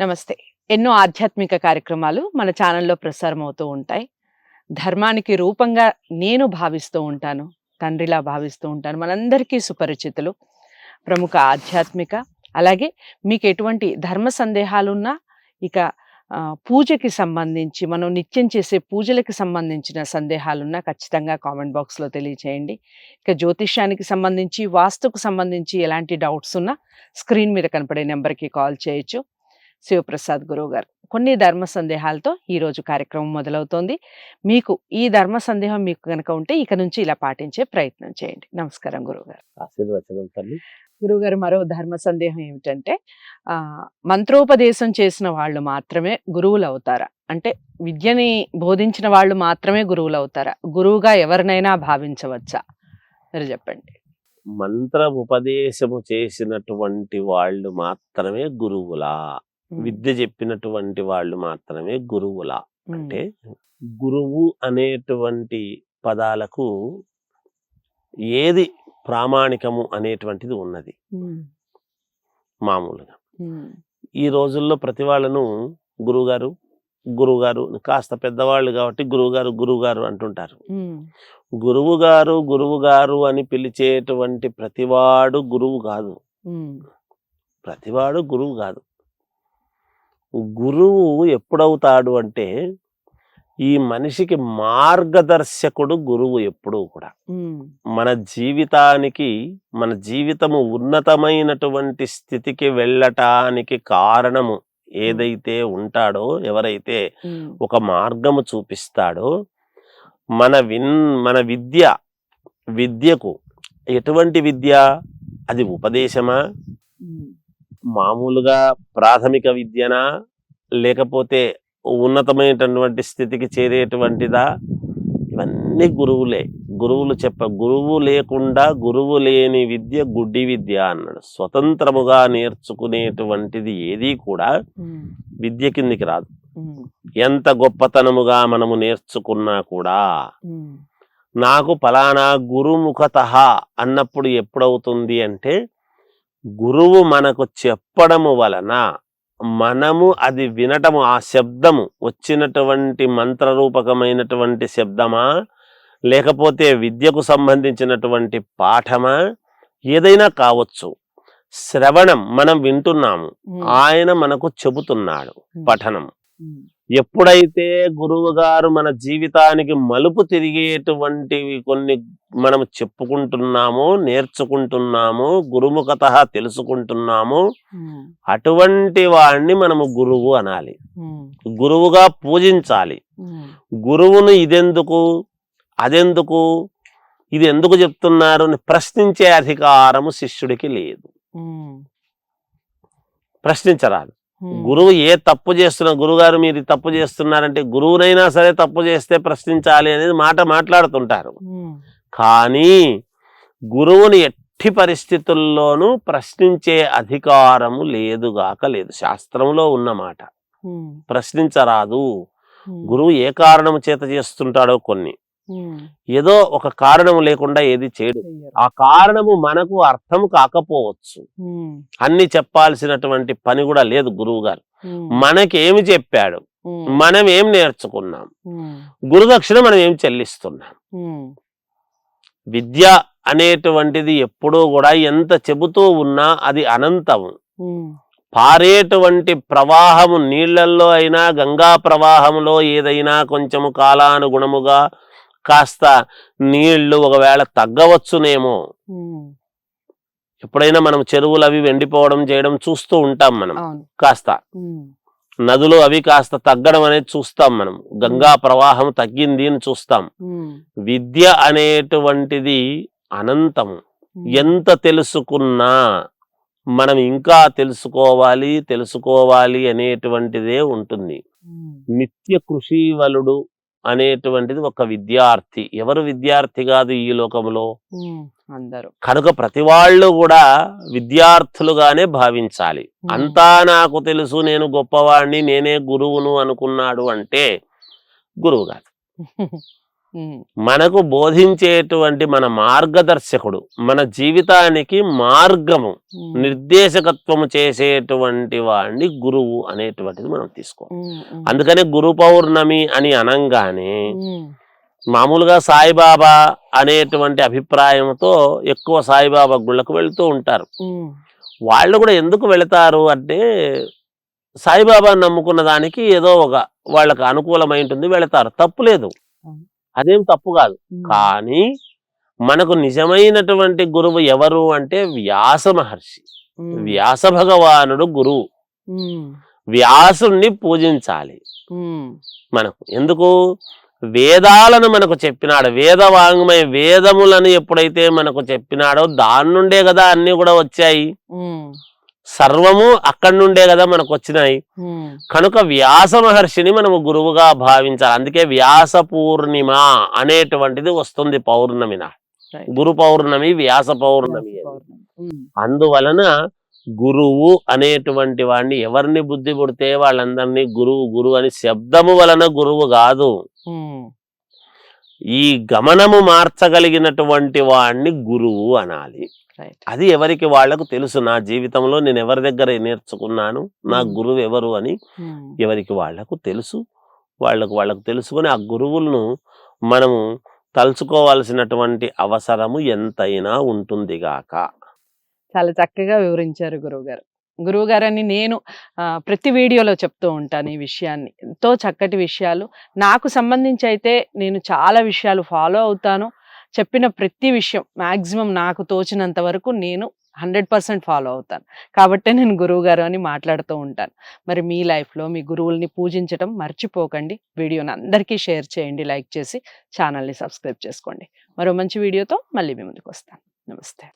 నమస్తే. ఎన్నో ఆధ్యాత్మిక కార్యక్రమాలు మన ఛానల్‌లో ప్రసారం అవుతూ ఉంటాయి. ధర్మానికి రూపంగా నేను భావిస్తూ ఉంటాను. తండ్రిలా భావిస్తూ ఉంటాను. మనందరికీ సుపరిచితులు. ప్రముఖ ఆధ్యాత్మిక అలాగే మీకు ఎటువంటి ధర్మ సందేహాలున్నా ఇక పూజకి సంబంధించి మనం నిత్యం చేసే పూజలకి సంబంధించిన సందేహాలున్నా ఖచ్చితంగా కామెంట్ బాక్స్‌లో తెలియచేయండి. ఇక జ్యోతిష్యానికి సంబంధించి, వాస్తుకు సంబంధించి ఎలాంటి డౌట్స్ ఉన్నా స్క్రీన్ మీద కనపడే నెంబర్‌కి కాల్ చేయొచ్చు. శివప్రసాద్ గురువుగారు కొన్ని ధర్మ సందేహాలతో ఈరోజు కార్యక్రమం మొదలవుతోంది. మీకు ఈ ధర్మ సందేహం మీకు కనుక ఉంటే ఇక నుంచి ఇలా పాటించే ప్రయత్నం చేయండి. నమస్కారం గురువుగారు. ఆశీర్వచనం తల్లి. గురువుగారు మరో ధర్మ సందేహం ఏమిటంటే మంత్రోపదేశం చేసిన వాళ్ళు మాత్రమే గురువులు అవుతారా? అంటే విద్యని బోధించిన వాళ్ళు మాత్రమే గురువులు అవుతారా? గురువుగా ఎవరినైనా భావించవచ్చా? మీరు చెప్పండి. మంత్ర ఉపదేశము చేసినటువంటి వాళ్ళు మాత్రమే గురువులా? విద్య చెప్పినటువంటి వాళ్ళు మాత్రమే గురువులా? అంటే గురువు అనేటువంటి పదాలకు ఏది ప్రామాణికము అనేటువంటిది ఉన్నది. మామూలుగా ఈ రోజుల్లో ప్రతి వాళ్ళను గురువుగారు గురువుగారు, కాస్త పెద్దవాళ్ళు కాబట్టి గురువుగారు గురువుగారు అంటుంటారు. గురువుగారు గురువుగారు అని పిలిచేటువంటి ప్రతివాడు గురువు కాదు. ప్రతివాడు గురువు కాదు. గురువు ఎప్పుడవుతాడు అంటే ఈ మనిషికి మార్గదర్శకుడు గురువు ఎప్పుడూ కూడా. మన జీవితానికి, మన జీవితము ఉన్నతమైనటువంటి స్థితికి వెళ్ళటానికి కారణము ఏదైతే ఉంటాడో, ఎవరైతే ఒక మార్గము చూపిస్తాడో, మన విద్యకు ఎటువంటి విద్య? అది ఉపదేశమా, మామూలుగా ప్రాథమిక విద్యనా, లేకపోతే ఉన్నతమైనటువంటి స్థితికి చేరేటువంటిదా? ఇవన్నీ గురువులే. గురువు లేకుండా గురువు లేని విద్య గుడ్డి విద్య అన్నాడు. స్వతంత్రముగా నేర్చుకునేటువంటిది ఏది కూడా విద్య కిందికి రాదు. ఎంత గొప్పతనముగా మనము నేర్చుకున్నా కూడా నాకు ఫలానా గురుముఖతః అన్నప్పుడు ఎప్పుడవుతుంది అంటే, గురువు మనకు చెప్పడము వలన మనము అది వినటము, ఆ శబ్దము వచ్చినటువంటి మంత్రరూపకమైనటువంటి శబ్దమా, లేకపోతే విద్యకు సంబంధించినటువంటి పాఠమా, ఏదైనా కావచ్చు. శ్రవణం మనం వింటున్నాము, ఆయన మనకు చెబుతున్నాడు. పఠనం ఎప్పుడైతే గురువు గారు మన జీవితానికి మలుపు తిరిగేటువంటివి కొన్ని మనం చెప్పుకుంటున్నామో, నేర్చుకుంటున్నామో, గురుముఖతః తెలుసుకుంటున్నామో, అటువంటి వాడిని మనము గురువు అనాలి. గురువుగా పూజించాలి. గురువును ఇదెందుకు, అదెందుకు, ఇది ఎందుకు చెప్తున్నారు అని ప్రశ్నించే అధికారము శిష్యుడికి లేదు. ప్రశ్నించరాదు. గురువు ఏ తప్పు చేస్తున్నా, గురుగారు మీరు తప్పు చేస్తున్నారంటే, గురువునైనా సరే తప్పు చేస్తే ప్రశ్నించాలి అనేది మాట్లాడుతుంటారు. కానీ గురువుని ఎట్టి పరిస్థితుల్లోనూ ప్రశ్నించే అధికారము లేదుగాక లేదు. శాస్త్రంలో ఉన్న మాట. ప్రశ్నించరాదు. గురువు ఏ కారణము చేత చేస్తుంటాడో కొన్ని, ఏదో ఒక కారణం లేకుండా ఏది చేయడు. ఆ కారణము మనకు అర్థం కాకపోవచ్చు. అన్ని చెప్పాల్సినటువంటి పని కూడా లేదు గురువు గారు. మనకేమి చెప్పాడు, మనం ఏం నేర్చుకున్నాం, గురుదక్షిణ మనం ఏం చెల్లిస్తున్నాం. విద్య అనేటువంటిది ఎప్పుడూ కూడా ఎంత చెబుతూ ఉన్నా అది అనంతము. పారేటువంటి ప్రవాహము, నీళ్లల్లో అయినా గంగా ప్రవాహంలో ఏదైనా కొంచెము కాలానుగుణముగా కాస్త నీళ్లు ఒకవేళ తగ్గవచ్చునేమో. ఎప్పుడైనా మనం చెరువులు అవి ఎండిపోవడం చేయడం చూస్తూ ఉంటాం. మనం కాస్త నదులు అవి కాస్త తగ్గడం అనేది చూస్తాం. మనం గంగా ప్రవాహం తగ్గింది అని చూస్తాం. విద్య అనేటువంటిది అనంతము. ఎంత తెలుసుకున్నా మనం ఇంకా తెలుసుకోవాలి అనేటువంటిదే ఉంటుంది. నిత్య కృషివలుడు అనేటువంటిది ఒక విద్యార్థి. ఎవరు విద్యార్థి కాదు ఈ లోకంలో? అందరూ. కనుక ప్రతి వాళ్ళు కూడా విద్యార్థులుగానే భావించాలి. అంతా నాకు తెలుసు, నేను గొప్పవాడిని, నేనే గురువును అనుకున్నాడు అంటే గురువు కాదు. మనకు బోధించేటువంటి మన మార్గదర్శకుడు, మన జీవితానికి మార్గము నిర్దేశకత్వము చేసేటువంటి వాడిని గురువు అనేటువంటిది మనం తీసుకోవాలి. అందుకనే గురు పౌర్ణమి అని అనంగానే మామూలుగా సాయిబాబా అనేటువంటి అభిప్రాయంతో ఎక్కువ సాయిబాబా గుళ్ళకు వెళ్తూ ఉంటారు. వాళ్ళు కూడా ఎందుకు వెళతారు అంటే సాయిబాబా నమ్ముకున్న దానికి ఏదో ఒక వాళ్ళకు అనుకూలమై ఉంటుంది, వెళతారు. తప్పు లేదు, అదేం తప్పు కాదు. కానీ మనకు నిజమైనటువంటి గురువు ఎవరు అంటే వ్యాస మహర్షి, వ్యాస భగవానుడు గురువు. వ్యాసుణ్ణి పూజించాలి. మనకు ఎందుకు వేదాలను మనకు చెప్పినాడు, వేద వాంగ్మయ వేదములను ఎప్పుడైతే మనకు చెప్పినాడో దాని నుండే కదా అన్ని కూడా వచ్చాయి. సర్వము అక్కడి నుండే కదా మనకు వచ్చినాయి. కనుక వ్యాస మహర్షిని మనము గురువుగా భావించాలి. అందుకే వ్యాస పూర్ణిమ అనేటువంటిది వస్తుంది పౌర్ణమిన. గురు పౌర్ణమి, వ్యాస పౌర్ణమి. అందువలన గురువు అనేటువంటి వాడిని ఎవరిని బుద్ధి పుడితే వాళ్ళందరినీ గురువు గురువు అని శబ్దము వలన గురువు కాదు, ఈ గమనము మార్చగలిగినటువంటి వాడిని గురువు అనాలి. అది ఎవరికి వాళ్లకు తెలుసు. నా జీవితంలో నేను ఎవరి దగ్గర నేర్చుకున్నాను, నా గురువు ఎవరు అని ఎవరికి వాళ్లకు తెలుసు. వాళ్ళకు తెలుసుకుని ఆ గురువులను మనము తలుచుకోవాల్సినటువంటి అవసరము ఎంతైనా ఉంటుంది గాక. చాలా చక్కగా వివరించారు గురువుగారు. గురువుగారని నేను ప్రతి వీడియోలో చెప్తూ ఉంటాను ఈ విషయాన్ని. ఎంతో చక్కటి విషయాలు నాకు సంబంధించి అయితే నేను చాలా విషయాలు ఫాలో అవుతాను. చెప్పిన ప్రతి విషయం మాక్సిమం నాకు తోచినంత వరకు నేను 100% ఫాలో అవుతాను. కాబట్టే నేను గురువుగారు అని మాట్లాడుతూ ఉంటాను. మరి మీ లైఫ్లో మీ గురువుల్ని పూజించడం మర్చిపోకండి. వీడియోని అందరికీ షేర్ చేయండి, లైక్ చేసి ఛానల్ని సబ్స్క్రైబ్ చేసుకోండి. మరో మంచి వీడియోతో మళ్ళీ మీ ముందుకు వస్తాను. నమస్తే.